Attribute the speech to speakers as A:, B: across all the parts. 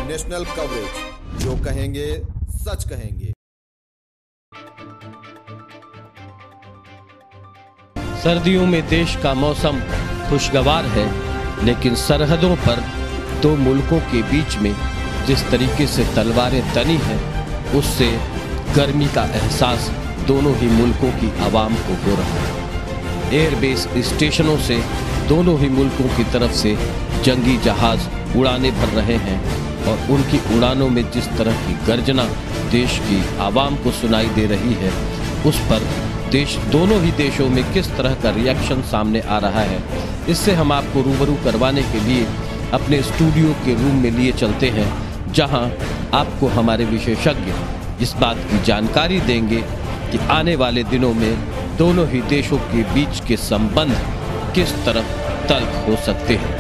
A: National coverage, जो कहेंगे सच कहेंगे।
B: सर्दियों में देश का मौसम खुशगवार है, लेकिन सरहदों पर दो मुल्कों के बीच में जिस तरीके से तलवारें तनी हैं, उससे गर्मी का एहसास दोनों ही मुल्कों की आवाम को हो रहा है। एयरबेस स्टेशनों से दोनों ही मुल्कों की तरफ से जंगी जहाज उड़ानें भर रहे हैं और उनकी उड़ानों में जिस तरह की गर्जना देश की आवाम को सुनाई दे रही है, उस पर दोनों ही देशों में किस तरह का रिएक्शन सामने आ रहा है, इससे हम आपको रूबरू करवाने के लिए अपने स्टूडियो के रूम में लिए चलते हैं, जहां आपको हमारे विशेषज्ञ इस बात की जानकारी देंगे कि आने वाले दिनों में दोनों ही देशों के बीच के संबंध किस तरह तल्ख हो सकते हैं।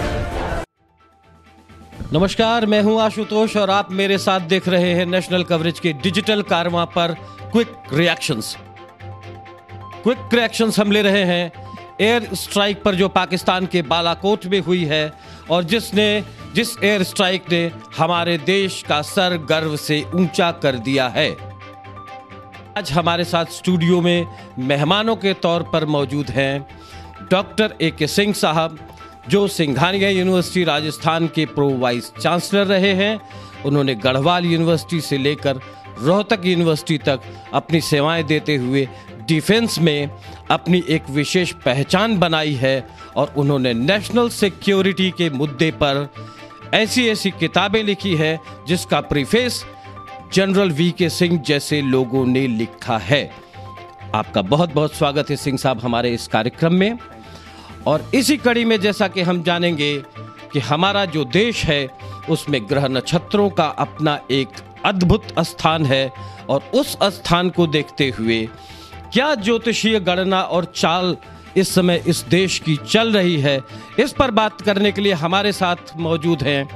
B: नमस्कार, मैं हूं आशुतोष और आप मेरे साथ देख रहे हैं नेशनल कवरेज के डिजिटल कारवां पर क्विक रिएक्शंस हम ले रहे हैं एयर स्ट्राइक पर जो पाकिस्तान के बालाकोट में हुई है और जिस एयर स्ट्राइक ने हमारे देश का सर गर्व से ऊंचा कर दिया है। आज हमारे साथ स्टूडियो में मेहमानों के तौर पर मौजूद हैं डॉक्टर ए.के. सिंह साहब, जो सिंघानिया यूनिवर्सिटी राजस्थान के प्रो वाइस चांसलर रहे हैं। उन्होंने गढ़वाल यूनिवर्सिटी से लेकर रोहतक यूनिवर्सिटी तक अपनी सेवाएं देते हुए डिफेंस में अपनी एक विशेष पहचान बनाई है और उन्होंने नेशनल सिक्योरिटी के मुद्दे पर ऐसी किताबें लिखी है जिसका प्रीफेस जनरल वी.के. सिंह जैसे लोगों ने लिखा है। आपका बहुत बहुत स्वागत है सिंह साहब हमारे इस कार्यक्रम में। और इसी कड़ी में जैसा कि हम जानेंगे कि हमारा जो देश है उसमें ग्रह नक्षत्रों का अपना एक अद्भुत स्थान है और उस स्थान को देखते हुए क्या ज्योतिषीय गणना और चाल इस समय इस देश की चल रही है, इस पर बात करने के लिए हमारे साथ मौजूद हैं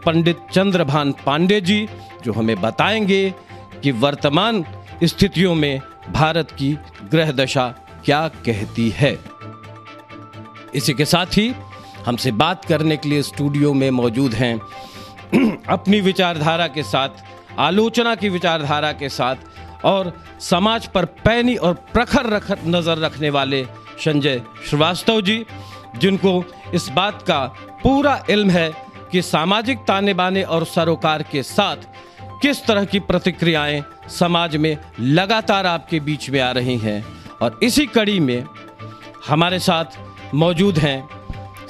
B: पंडित चंद्रभान पांडे जी, जो हमें बताएंगे कि वर्तमान स्थितियों में भारत की ग्रह दशा क्या कहती है। इसी के साथ ही हमसे बात करने के लिए स्टूडियो में मौजूद हैं अपनी विचारधारा के साथ, आलोचना की विचारधारा के साथ और समाज पर पैनी और प्रखर नजर रखने वाले संजय श्रीवास्तव जी, जिनको इस बात का पूरा इल्म है कि सामाजिक ताने बाने और सरोकार के साथ किस तरह की प्रतिक्रियाएं समाज में लगातार आपके बीच में आ रही हैं। और इसी कड़ी में हमारे साथ मौजूद हैं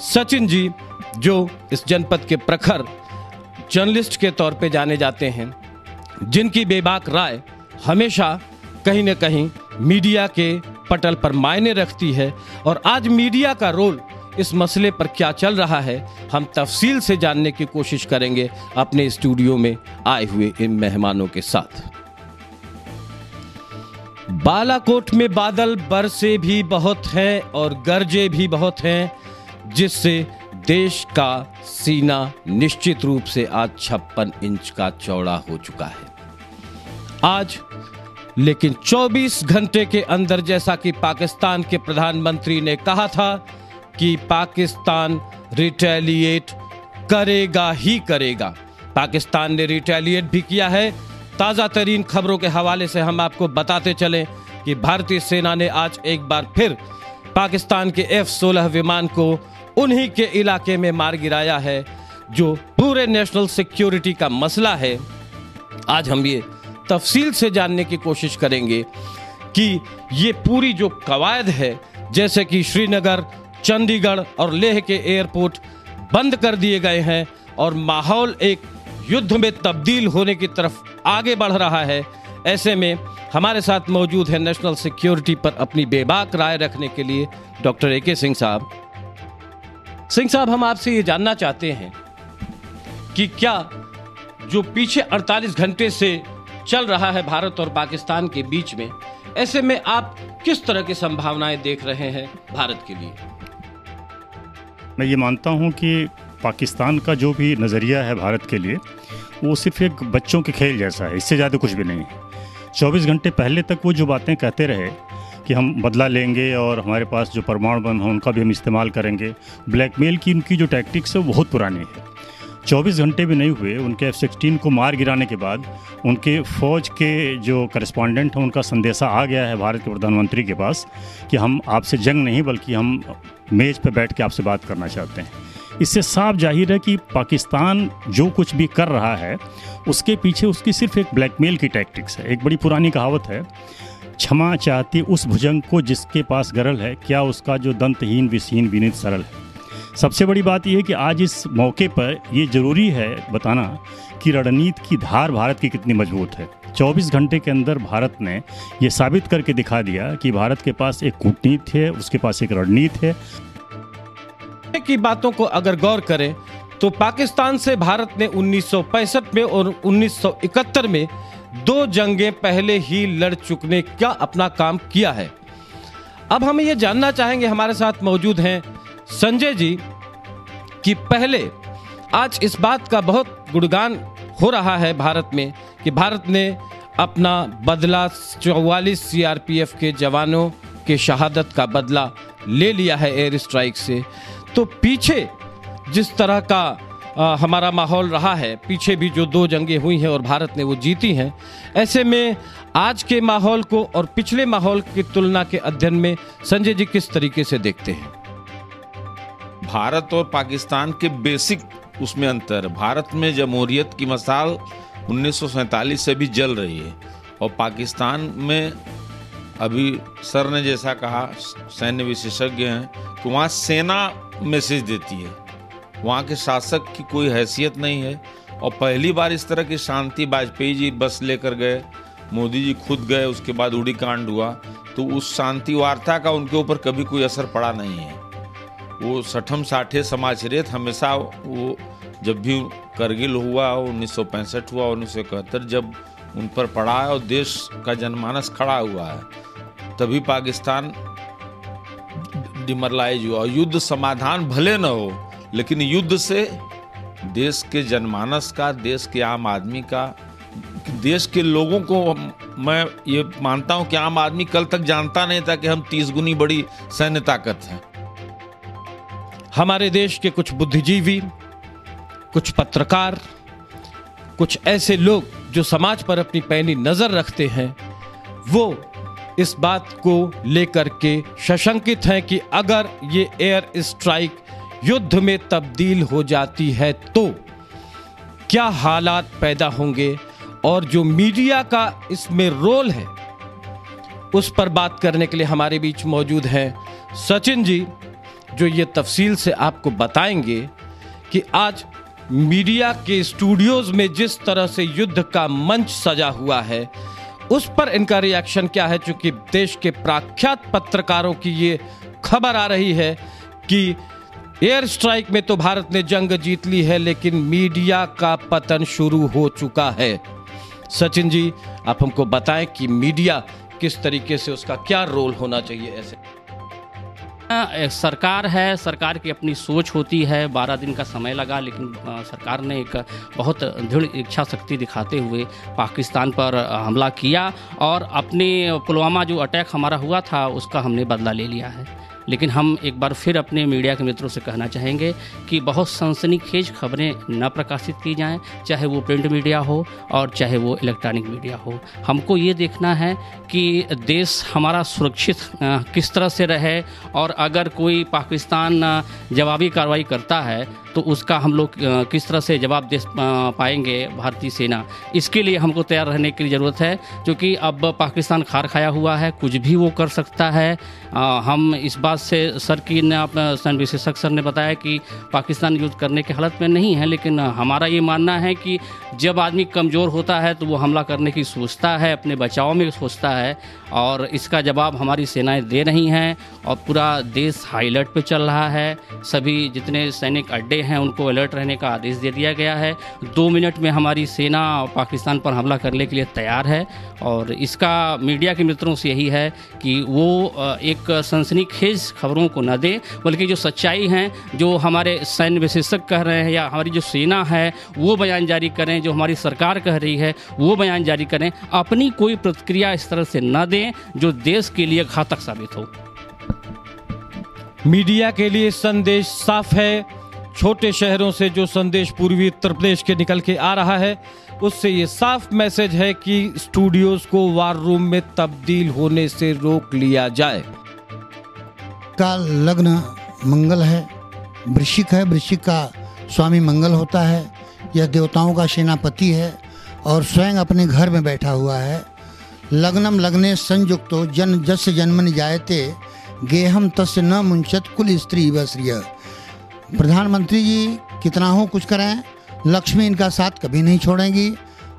B: सचिन जी, जो इस जनपद के प्रखर जर्नलिस्ट के तौर पे जाने जाते हैं, जिनकी बेबाक राय हमेशा कहीं न कहीं मीडिया के पटल पर मायने रखती है। और आज मीडिया का रोल इस मसले पर क्या चल रहा है, हम तफसील से जानने की कोशिश करेंगे अपने स्टूडियो में आए हुए इन मेहमानों के साथ। बालाकोट में बादल बरसे भी बहुत हैं और गरजे भी बहुत हैं, जिससे देश का सीना निश्चित रूप से आज 56 इंच का चौड़ा हो चुका है। आज लेकिन 24 घंटे के अंदर, जैसा कि पाकिस्तान के प्रधानमंत्री ने कहा था कि पाकिस्तान रिटेलिएट करेगा ही करेगा, पाकिस्तान ने रिटेलिएट भी किया है। ताज़ा तरीन खबरों के हवाले से हम आपको बताते चलें कि भारतीय सेना ने आज एक बार फिर पाकिस्तान के F-16 विमान को उन्हीं के इलाके में मार गिराया है, जो पूरे नेशनल सिक्योरिटी का मसला है। आज हम ये तफसील से जानने की कोशिश करेंगे कि ये पूरी जो कवायद है, जैसे कि श्रीनगर, चंडीगढ़ और लेह के एयरपोर्ट बंद कर दिए गए हैं और माहौल एक युद्ध में तब्दील होने की तरफ आगे बढ़ रहा है। ऐसे में हमारे साथ मौजूद है नेशनल सिक्योरिटी पर अपनी बेबाक राय रखने के लिए डॉक्टर ए.के. सिंह साहब। सिंह साहब, हम आपसे ये जानना चाहते हैं कि क्या जो पीछे 48 घंटे से चल रहा है भारत और पाकिस्तान के बीच में, ऐसे में आप किस तरह की संभावनाएं देख रहे हैं भारत के लिए?
C: मैं ये मानता हूं कि पाकिस्तान का जो भी नज़रिया है भारत के लिए, वो सिर्फ एक बच्चों के खेल जैसा है, इससे ज़्यादा कुछ भी नहीं है। 24 घंटे पहले तक वो जो बातें कहते रहे कि हम बदला लेंगे और हमारे पास जो परमाणु बम है उनका भी हम इस्तेमाल करेंगे, ब्लैकमेल की उनकी जो टैक्टिक्स है वो बहुत पुरानी है। 24 घंटे भी नहीं हुए उनके F-16 को मार गिराने के बाद उनके फ़ौज के जो करस्पॉन्डेंट हैं उनका संदेशा आ गया है भारत के प्रधानमंत्री के पास कि हम आपसे जंग नहीं बल्कि हम मेज़ पर बैठ के आपसे बात करना चाहते हैं। इससे साफ जाहिर है कि पाकिस्तान जो कुछ भी कर रहा है उसके पीछे उसकी सिर्फ एक ब्लैकमेल की टैक्टिक्स है। एक बड़ी पुरानी कहावत है, क्षमा चाहती उस भुजंग को जिसके पास गरल है, क्या उसका जो दंतहीन विषहीन विनीत सरल है। सबसे बड़ी बात यह है कि आज इस मौके पर यह ज़रूरी है बताना कि रणनीति की धार भारत की कितनी मजबूत है। 24 घंटे के अंदर भारत ने यह साबित करके दिखा दिया कि भारत के पास एक कूटनीति है, उसके पास एक रणनीति है।
B: की बातों को अगर गौर करें तो पाकिस्तान से भारत ने 1965 में और 1971 में 2 जंगें पहले ही लड़ चुकने का अपना काम किया है। अब हम ये जानना चाहेंगे, हमारे साथ मौजूद हैं संजय जी, कि पहले आज इस बात का बहुत गुणगान हो रहा है भारत में कि भारत ने अपना बदला 44 सीआरपीएफ के जवानों के शहादत का बदला ले लिया है एयर स्ट्राइक से। तो पीछे जिस तरह का हमारा माहौल रहा है, पीछे भी जो 2 जंगें हुई हैं और भारत ने वो जीती हैं, ऐसे में आज के माहौल को और पिछले माहौल की तुलना के अध्ययन में संजय जी किस तरीके से देखते हैं?
D: भारत और पाकिस्तान के बेसिक उसमें अंतर है। भारत में जमहूरियत की मसाल 1947 से भी जल रही है और पाकिस्तान में अभी सर ने जैसा कहा, सैन्य विशेषज्ञ हैं, कि वहाँ सेना मैसेज देती है, वहाँ के शासक की कोई हैसियत नहीं है। और पहली बार इस तरह की शांति वाजपेयी जी बस लेकर गए, मोदी जी खुद गए, उसके बाद उड़ी कांड हुआ, तो उस शांति वार्ता का उनके ऊपर कभी कोई असर पड़ा नहीं है। वो सठम साठे समाचरित हमेशा वो जब भी करगिल हुआ, 1965 हुआ, 1971 जब उन पर पड़ा है और देश का जनमानस खड़ा हुआ है, तभी पाकिस्तान डिमोरलाइज हुआ। युद्ध समाधान भले न हो, लेकिन युद्ध से देश के जनमानस का, देश के आम आदमी का, देश के लोगों को, मैं ये मानता हूं कि आम आदमी कल तक जानता नहीं था कि हम 30 गुनी बड़ी सैन्य ताकत हैं।
B: हमारे देश के कुछ बुद्धिजीवी, कुछ पत्रकार, कुछ ऐसे लोग जो समाज पर अपनी पैनी नजर रखते हैं, वो इस बात को लेकर के सशंकित हैं कि अगर ये एयर स्ट्राइक युद्ध में तब्दील हो जाती है तो क्या हालात पैदा होंगे, और जो मीडिया का इसमें रोल है उस पर बात करने के लिए हमारे बीच मौजूद हैं सचिन जी, जो ये तफसील से आपको बताएंगे कि आज मीडिया के स्टूडियोज में जिस तरह से युद्ध का मंच सजा हुआ है उस पर इनका रिएक्शन क्या है। चूंकि देश के प्रख्यात पत्रकारों की ये खबर आ रही है कि एयर स्ट्राइक में तो भारत ने जंग जीत ली है, लेकिन मीडिया का पतन शुरू हो चुका है। सचिन जी, आप हमको बताएं कि मीडिया किस तरीके से, उसका क्या रोल होना चाहिए ऐसे?
E: सरकार है, सरकार की अपनी सोच होती है। 12 दिन का समय लगा, लेकिन सरकार ने एक बहुत दृढ़ इच्छा शक्ति दिखाते हुए पाकिस्तान पर हमला किया और अपने पुलवामा जो अटैक हमारा हुआ था उसका हमने बदला ले लिया है। लेकिन हम एक बार फिर अपने मीडिया के मित्रों से कहना चाहेंगे कि बहुत सनसनीखेज खबरें न प्रकाशित की जाएं, चाहे वो प्रिंट मीडिया हो और चाहे वो इलेक्ट्रॉनिक मीडिया हो। हमको ये देखना है कि देश हमारा सुरक्षित किस तरह से रहे, और अगर कोई पाकिस्तान जवाबी कार्रवाई करता है तो उसका हम लोग किस तरह से जवाब दे पाएंगे भारतीय सेना, इसके लिए हमको तैयार रहने की ज़रूरत है। क्योंकि अब पाकिस्तान खार खाया हुआ है, कुछ भी वो कर सकता है। हम इस बात से सर की ने अपना सैन्य विशेषज्ञ सर ने बताया कि पाकिस्तान युद्ध करने की हालत में नहीं है, लेकिन हमारा ये मानना है कि जब आदमी कमज़ोर होता है तो वो हमला करने की सोचता है, अपने बचाव में सोचता है, और इसका जवाब हमारी सेनाएं दे रही हैं और पूरा देश हाई अलर्ट पे चल रहा है। सभी जितने सैनिक अड्डे हैं उनको अलर्ट रहने का आदेश दे दिया गया है। 2 मिनट में हमारी सेना पाकिस्तान पर हमला करने के लिए तैयार है। और इसका मीडिया के मित्रों से यही है कि वो एक सनसनीखेज खबरों को न दें, बल्कि जो सच्चाई हैं, जो हमारे सैन्य विशेषज्ञ कह रहे हैं या हमारी जो सेना है वो बयान जारी करें, जो हमारी सरकार कह रही है वो बयान जारी करें। अपनी कोई प्रतिक्रिया इस तरह से न दें जो देश के लिए घातक साबित हो।
B: मीडिया के लिए संदेश साफ है, छोटे शहरों से जो संदेश पूर्वी उत्तर प्रदेश के निकल के आ रहा है, उससे ये साफ मैसेज है कि स्टूडियोज को वार रूम में तब्दील होने से रोक लिया जाए।
F: का लग्न मंगल है, वृश्चिक है, वृश्चिक का स्वामी मंगल होता है। यह देवताओं का सेनापति है और स्वयं अपने घर में बैठा हुआ है। लग्नम लग्ने संयुक्तो जन जस्य जन्मनि जायते गेहम तस्य न मुंचत कुल स्त्री वश्रिय। प्रधानमंत्री जी कितना हो कुछ करें, लक्ष्मी इनका साथ कभी नहीं छोड़ेंगी।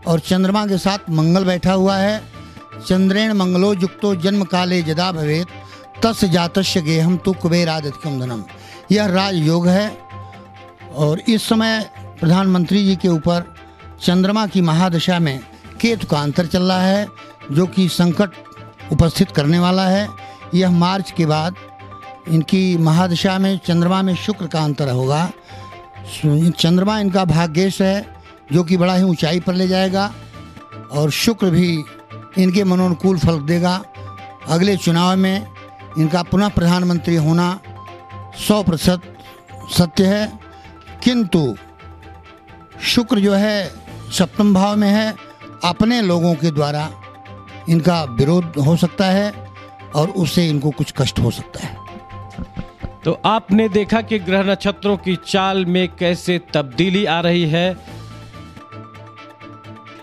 F: और चंद्रमा के साथ मंगल बैठा हुआ है। चंद्रेण मंगलो युक्तो जन्म काले जदा भवेत तस्य जातस्य गेहम तु कुबेरादित्यम धनम। यह राजयोग है। और इस समय प्रधानमंत्री जी के ऊपर चंद्रमा की महादशा में केतु का अंतर चल रहा है, जो कि संकट उपस्थित करने वाला है। यह मार्च के बाद इनकी महादशा में चंद्रमा में शुक्र का अंतर होगा। चंद्रमा इनका भाग्येश है, जो कि बड़ा ही ऊंचाई पर ले जाएगा। और शुक्र भी इनके मनोनुकूल फल देगा। अगले चुनाव में इनका पुनः प्रधानमंत्री होना 100% सत्य है। किंतु शुक्र जो है सप्तम भाव में है, अपने लोगों के द्वारा इनका विरोध हो सकता है और उससे इनको कुछ कष्ट हो सकता है।
B: तो आपने देखा कि ग्रह नक्षत्रों की चाल में कैसे तब्दीली आ रही है।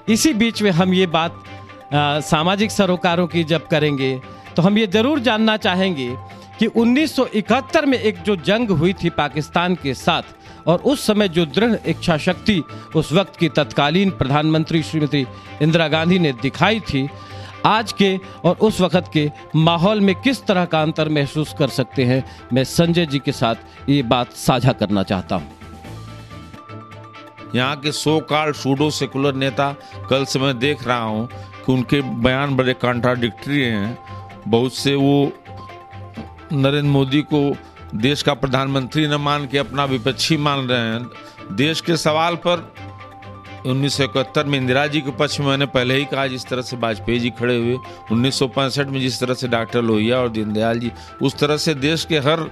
B: इसी बीच में हम ये बात सामाजिक सरोकारों की जब करेंगे तो हम ये जरूर जानना चाहेंगे कि 1971 में एक जो जंग हुई थी पाकिस्तान के साथ, और उस समय जो दृढ़ इच्छा शक्ति उस वक्त की तत्कालीन प्रधानमंत्री श्रीमती इंदिरा गांधी ने दिखाई थी, आज के और उस वक्त के माहौल में किस तरह का अंतर महसूस कर सकते हैं, मैं संजय जी के साथ ये बात साझा करना चाहता हूँ।
D: यहाँ के सो कॉल्ड सूडो सेकुलर नेता, कल से मैं देख रहा हूँ कि उनके बयान बड़े कॉन्ट्राडिक्टरी हैं। बहुत से वो नरेंद्र मोदी को देश का प्रधानमंत्री न मान के अपना विपक्षी मान रहे हैं। देश के सवाल पर 1971 में इंदिरा जी के पक्ष में मैंने पहले ही कहा, जिस तरह से वाजपेयी जी खड़े हुए, 1965 में जिस तरह से डॉक्टर लोहिया और दीनदयाल जी, उस तरह से देश के हर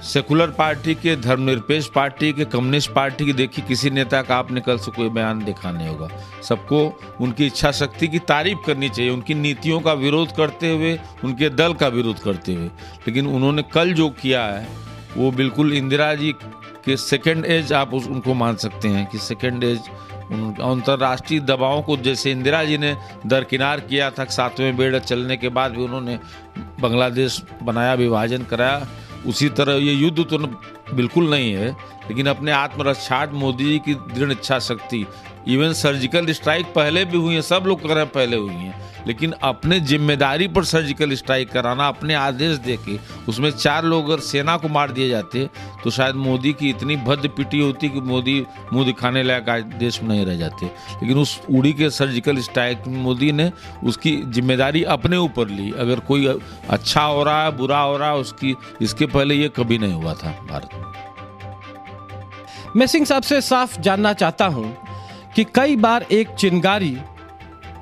D: सेकुलर पार्टी के, धर्मनिरपेक्ष पार्टी के, कम्युनिस्ट पार्टी की देखिए, किसी नेता का आपने कल से कोई बयान देखा नहीं होगा। सबको उनकी इच्छा शक्ति की तारीफ करनी चाहिए, उनकी नीतियों का विरोध करते हुए, उनके दल का विरोध करते हुए। लेकिन उन्होंने कल जो किया है वो बिल्कुल इंदिरा जी के सेकेंड एज आप उनको मान सकते हैं कि सेकेंड एज अंतर्राष्ट्रीय दबावों को, जैसे इंदिरा जी ने दरकिनार किया था 7वें बेड़ चलने के बाद भी उन्होंने बांग्लादेश बनाया, विभाजन कराया, उसी तरह ये युद्ध तो बिल्कुल नहीं है। लेकिन अपने आत्मरक्षार्थ मोदी जी की दृढ़ इच्छा शक्ति, इवन सर्जिकल स्ट्राइक पहले भी हुई है, सब लोग कर रहे हैं पहले हुई हैं, लेकिन अपने जिम्मेदारी पर सर्जिकल स्ट्राइक कराना, अपने आदेश देके उसमें 4 लोग अगर सेना को मार दिए जाते तो शायद मोदी की इतनी भद्द पिटी होती कि मोदी मुंह दिखाने लायक आज देश में नहीं रह जाते। लेकिन उस उड़ी के सर्जिकल स्ट्राइक में मोदी ने उसकी जिम्मेदारी अपने ऊपर ली। अगर कोई अच्छा हो रहा है, बुरा हो रहा है, उसकी इसके पहले ये कभी नहीं हुआ था भारत में।
B: मैं सिंह साहब से साफ जानना चाहता हूं कि कई बार एक चिंगारी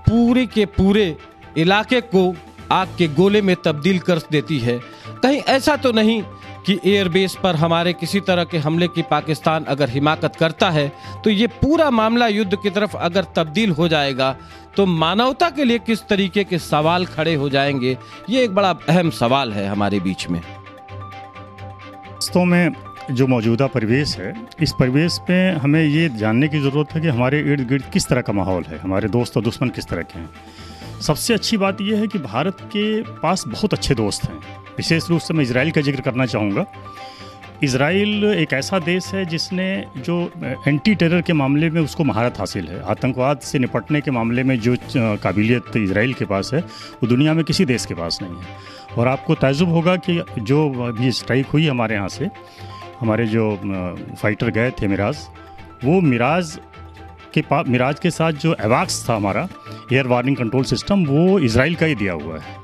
B: पूरे के पूरे इलाके को आग के गोले में तब्दील कर देती है। कहीं ऐसा तो नहीं कि एयरबेस पर हमारे किसी तरह के हमले की पाकिस्तान अगर हिमाकत करता है तो ये पूरा मामला युद्ध की तरफ अगर तब्दील हो जाएगा तो मानवता के लिए किस तरीके के सवाल खड़े हो जाएंगे, ये एक बड़ा अहम सवाल है हमारे बीच में।
C: वास्तव में जो मौजूदा परिवेश है, इस परिवेश में हमें ये जानने की ज़रूरत है कि हमारे इर्द गिर्द किस तरह का माहौल है, हमारे दोस्त और दुश्मन किस तरह के हैं। सबसे अच्छी बात यह है कि भारत के पास बहुत अच्छे दोस्त हैं। विशेष रूप से मैं इजराइल का जिक्र करना चाहूँगा। इजराइल एक ऐसा देश है जिसने जो एंटी टेरर के मामले में उसको महारत हासिल है। आतंकवाद से निपटने के मामले में जो काबिलियत इजराइल के पास है वो दुनिया में किसी देश के पास नहीं है। और आपको ताज्जुब होगा कि जो अभी स्ट्राइक हुई हमारे यहाँ से, हमारे जो फाइटर गए थे मिराज, वो मिराज के साथ जो एवाक्स था हमारा एयर वार्निंग कंट्रोल सिस्टम, वो इजराइल का ही दिया हुआ है।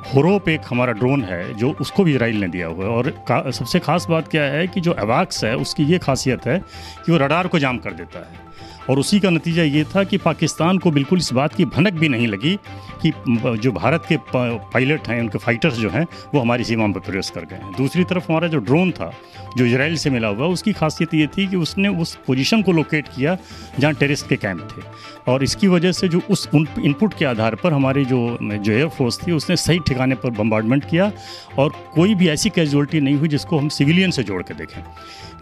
C: होरोप एक हमारा ड्रोन है जो उसको भी इजराइल ने दिया हुआ है। और सबसे ख़ास बात क्या है कि जो एवाक्स है उसकी ये खासियत है कि वो रडार को जाम कर देता है और उसी का नतीजा ये था कि पाकिस्तान को बिल्कुल इस बात की भनक भी नहीं लगी कि जो भारत के पायलट हैं, उनके फाइटर्स जो हैं, वो हमारी सीमा पर प्रवेश कर गए हैं। दूसरी तरफ हमारा जो ड्रोन था जो इजराइल से मिला हुआ, उसकी खासियत ये थी कि उसने उस पोजीशन को लोकेट किया जहाँ टेररिस्ट के कैंप थे, और इसकी वजह से जो उस इनपुट के आधार पर हमारी जो एयरफोर्स थी उसने सही ठिकाने पर बम्बार्डमेंट किया, और कोई भी ऐसी कैजुअल्टी नहीं हुई जिसको हम सिविलियन से जोड़ के देखें।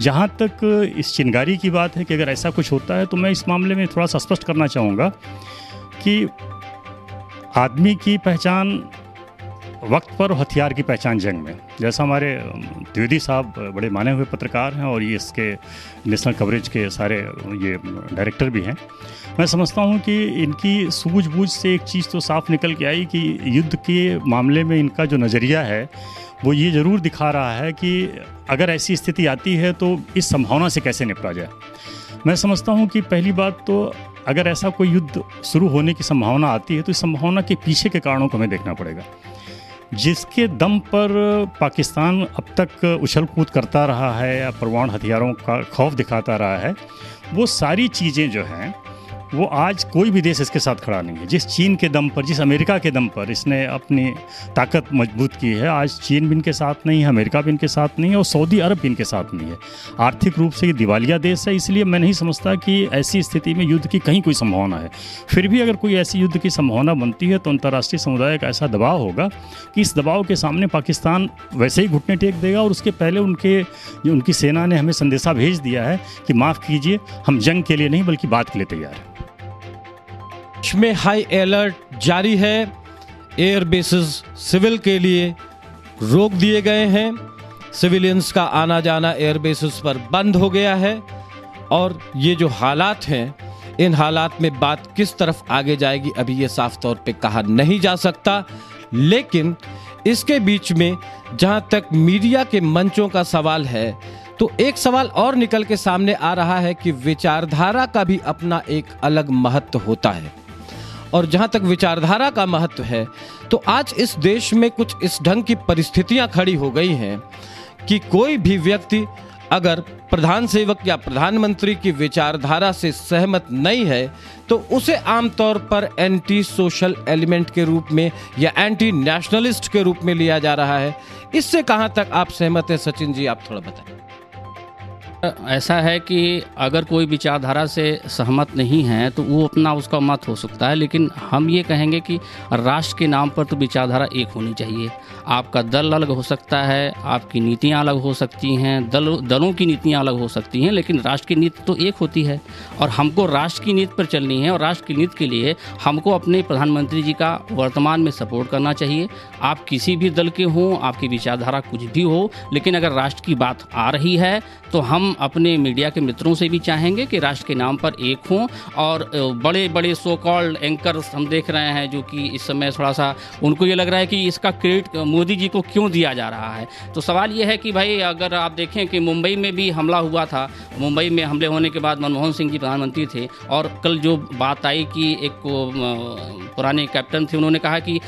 C: जहाँ तक इस चिंगारी की बात है कि अगर ऐसा कुछ होता है तो मैं इस मामले में थोड़ा सा स्पष्ट करना चाहूँगा कि आदमी की पहचान वक्त पर और हथियार की पहचान जंग में। जैसा हमारे द्विवेदी साहब बड़े माने हुए पत्रकार हैं और ये इसके नेशनल कवरेज के सारे ये डायरेक्टर भी हैं, मैं समझता हूँ कि इनकी सूझबूझ से एक चीज़ तो साफ निकल के आई कि युद्ध के मामले में इनका जो नज़रिया है वो ये ज़रूर दिखा रहा है कि अगर ऐसी स्थिति आती है तो इस संभावना से कैसे निपटा जाए। मैं समझता हूँ कि पहली बात तो अगर ऐसा कोई युद्ध शुरू होने की संभावना आती है तो इस संभावना के पीछे के कारणों को हमें देखना पड़ेगा। जिसके दम पर पाकिस्तान अब तक उछल कूद करता रहा है या परमाणु हथियारों का खौफ दिखाता रहा है, वो सारी चीज़ें जो हैं वो आज कोई भी देश इसके साथ खड़ा नहीं है। जिस चीन के दम पर, जिस अमेरिका के दम पर इसने अपनी ताकत मजबूत की है, आज चीन भी इनके साथ नहीं है, अमेरिका भी इनके साथ नहीं है और सऊदी अरब भी इनके साथ नहीं है। आर्थिक रूप से ये दिवालिया देश है, इसलिए मैं नहीं समझता कि ऐसी स्थिति में युद्ध की कहीं कोई संभावना है। फिर भी अगर कोई ऐसी युद्ध की संभावना बनती है तो अंतर्राष्ट्रीय समुदाय का ऐसा दबाव होगा कि इस दबाव के सामने पाकिस्तान वैसे ही घुटने टेक देगा, और उसके पहले उनकी सेना ने हमें संदेशा भेज दिया है कि माफ़ कीजिए, हम जंग के लिए नहीं बल्कि बात के लिए तैयार हैं।
B: देश में हाई अलर्ट जारी है। एयर बेसिस सिविल के लिए रोक दिए गए हैं। सिविलियंस का आना जाना एयर बेसिस पर बंद हो गया है, और ये जो हालात हैं, इन हालात में बात किस तरफ आगे जाएगी अभी ये साफ तौर पे कहा नहीं जा सकता। लेकिन इसके बीच में जहां तक मीडिया के मंचों का सवाल है, तो एक सवाल और निकल के सामने आ रहा है कि विचारधारा का भी अपना एक अलग महत्व होता है। और जहां तक विचारधारा का महत्व है, तो आज इस देश में कुछ इस ढंग की परिस्थितियां खड़ी हो गई हैं कि कोई भी व्यक्ति अगर प्रधान सेवक या प्रधानमंत्री की विचारधारा से सहमत नहीं है तो उसे आमतौर पर एंटी सोशल एलिमेंट के रूप में या एंटी नेशनलिस्ट के रूप में लिया जा रहा है। इससे कहां तक आप सहमत हैं सचिन जी, आप थोड़ा बताएं।
E: ऐसा है कि अगर कोई विचारधारा से सहमत नहीं है तो वो अपना उसका मत हो सकता है, लेकिन हम ये कहेंगे कि राष्ट्र के नाम पर तो विचारधारा एक होनी चाहिए। आपका दल अलग हो सकता है, आपकी नीतियाँ अलग हो सकती हैं, दलों की नीतियाँ अलग हो सकती हैं, लेकिन राष्ट्र की नीति तो एक होती है और हमको राष्ट्र की नीति पर चलनी है। और राष्ट्र की नीति के लिए हमको अपने प्रधानमंत्री जी का वर्तमान में सपोर्ट करना चाहिए। आप किसी भी दल के हों, आपकी विचारधारा कुछ भी हो, लेकिन अगर राष्ट्र की बात आ रही है तो हम अपने मीडिया के मित्रों से भी चाहेंगे कि राष्ट्र के नाम पर एक हों। और बड़े बड़े सो कॉल्ड एंकर्स हम देख रहे हैं जो कि इस समय थोड़ा सा उनको ये लग रहा है कि इसका क्रेडिट मोदी जी को क्यों दिया जा रहा है। तो सवाल ये है कि भाई अगर आप देखें कि मुंबई में भी हमला हुआ था, मुंबई में हमले होने के बाद मनमोहन सिंह जी प्रधानमंत्री थे, और कल जो बात आई कि एक पुराने कैप्टन थे, उन्होंने कहा कि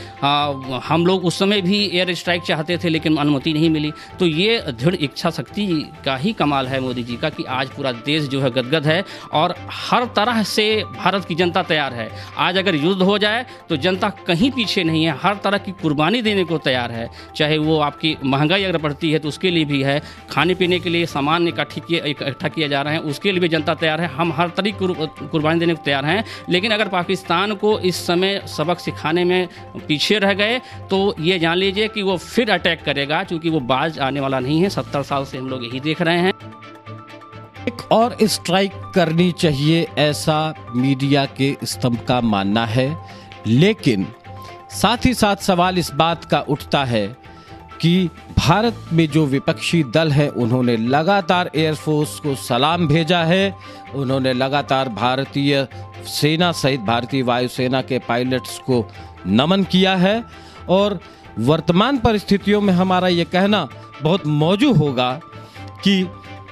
E: हम लोग उस समय भी एयर स्ट्राइक चाहते थे लेकिन अनुमति नहीं मिली। तो ये दृढ़ इच्छा शक्ति का ही कमाल है मोदी जी का कि आज पूरा देश जो है गदगद है और हर तरह से भारत की जनता तैयार है। आज अगर युद्ध हो जाए तो जनता कहीं पीछे नहीं है, हर तरह की कुर्बानी देने को तैयार है। चाहे वो आपकी महंगाई अगर बढ़ती है तो उसके लिए भी है, खाने पीने के लिए सामान इकट्ठा किया जा रहा है उसके लिए भी जनता तैयार है। हम हर तरह की कुर्बानी देने को तैयार हैं। लेकिन अगर पाकिस्तान को इस समय सबक सिखाने में पीछे रह गए तो ये जान लीजिए कि वो फिर अटैक करेगा, क्योंकि वो बाज आने वाला नहीं है। 70 साल से हम लोग यही देख रहे हैं।
B: एक और स्ट्राइक करनी चाहिए, ऐसा मीडिया के स्तंभ का मानना है। लेकिन साथ ही साथ सवाल इस बात का उठता है कि भारत में जो विपक्षी दल है उन्होंने लगातार एयरफोर्स को सलाम भेजा है, उन्होंने लगातार भारतीय सेना सहित भारतीय वायुसेना के पायलट्स को नमन किया है। और वर्तमान परिस्थितियों में हमारा ये कहना बहुत मौजू होगा कि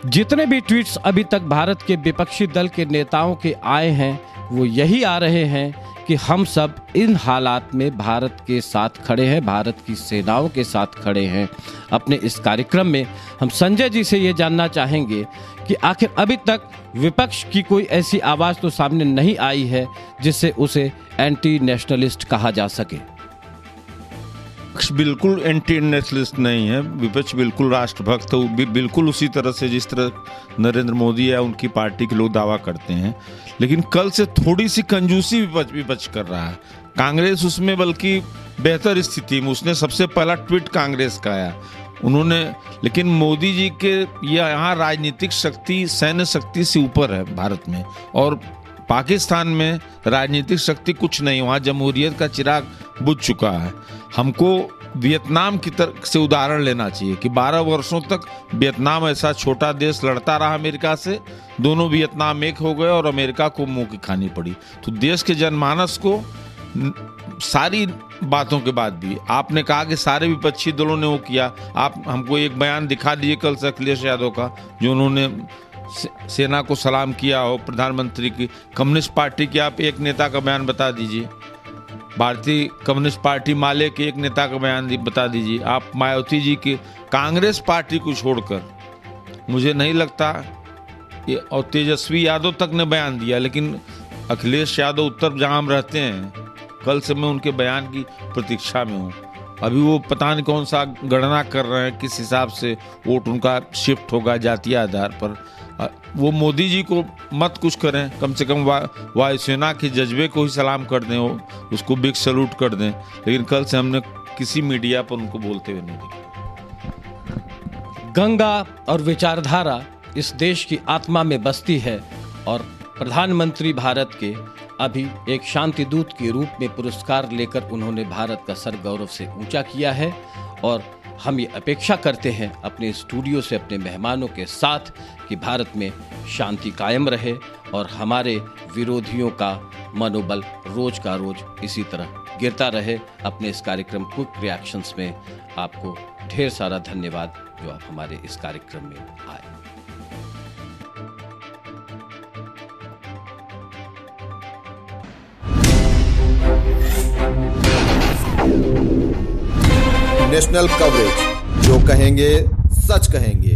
B: जितने भी ट्वीट्स अभी तक भारत के विपक्षी दल के नेताओं के आए हैं वो यही आ रहे हैं कि हम सब इन हालात में भारत के साथ खड़े हैं, भारत की सेनाओं के साथ खड़े हैं। अपने इस कार्यक्रम में हम संजय जी से ये जानना चाहेंगे कि आखिर अभी तक विपक्ष की कोई ऐसी आवाज़ तो सामने नहीं आई है जिससे उसे एंटी नेशनलिस्ट कहा जा सके।
D: विपक्ष बिल्कुल एंटी नेशनलिस्ट नहीं है, विपक्ष बिल्कुल राष्ट्रभक्त है, बिल्कुल उसी तरह से जिस तरह नरेंद्र मोदी या उनकी पार्टी के लोग दावा करते हैं। लेकिन कल से थोड़ी सी कंजूसी विपक्ष कर रहा है। कांग्रेस उसमें बल्कि बेहतर स्थिति में, उसने सबसे पहला ट्वीट कांग्रेस का आया उन्होंने, लेकिन मोदी जी के यहाँ राजनीतिक शक्ति सैन्य शक्ति से ऊपर है भारत में, और पाकिस्तान में राजनीतिक शक्ति कुछ नहीं, वहाँ जमहूरियत का चिराग बुझ चुका है। हमको वियतनाम की तरह से उदाहरण लेना चाहिए कि 12 वर्षों तक वियतनाम ऐसा छोटा देश लड़ता रहा अमेरिका से, दोनों वियतनाम एक हो गए और अमेरिका को मुंह की खानी पड़ी। तो देश के जनमानस को सारी बातों के बाद भी, आपने कहा कि सारे विपक्षी दलों ने वो किया, आप हमको एक बयान दिखा दीजिए कल से अखिलेश यादव का जो उन्होंने सेना को सलाम किया हो, प्रधानमंत्री की, कम्युनिस्ट पार्टी के आप एक नेता का बयान बता दीजिए, भारतीय कम्युनिस्ट पार्टी माले के एक नेता का बयान बता दीजिए, आप मायावती जी की कांग्रेस पार्टी को छोड़कर मुझे नहीं लगता ये, और तेजस्वी यादव तक ने बयान दिया, लेकिन अखिलेश यादव उत्तर जहां हम रहते हैं, कल से मैं उनके बयान की प्रतीक्षा में हूँ। अभी वो पता नहीं कौन सा गणना कर रहे हैं, किस हिसाब से वोट उनका शिफ्ट होगा जातीय आधार पर। वो मोदी जी को मत कुछ करें, कम से कम वायुसेना के जज्बे को ही सलाम कर दें, उसको बिग सैल्यूट कर दें, लेकिन कल से हमने किसी मीडिया पर उनको बोलते हुए नहीं देखा।
B: गंगा और विचारधारा इस देश की आत्मा में बसती है और प्रधानमंत्री भारत के अभी एक शांति दूत के रूप में पुरस्कार लेकर उन्होंने भारत का सर गौरव से ऊंचा किया है, और हम ये अपेक्षा करते हैं अपने स्टूडियो से अपने मेहमानों के साथ कि भारत में शांति कायम रहे और हमारे विरोधियों का मनोबल रोज का रोज इसी तरह गिरता रहे। अपने इस कार्यक्रम क्विक रिएक्शंस में आपको ढेर सारा धन्यवाद जो आप हमारे इस कार्यक्रम में आए।
A: नेशनल कवरेज, जो कहेंगे सच कहेंगे।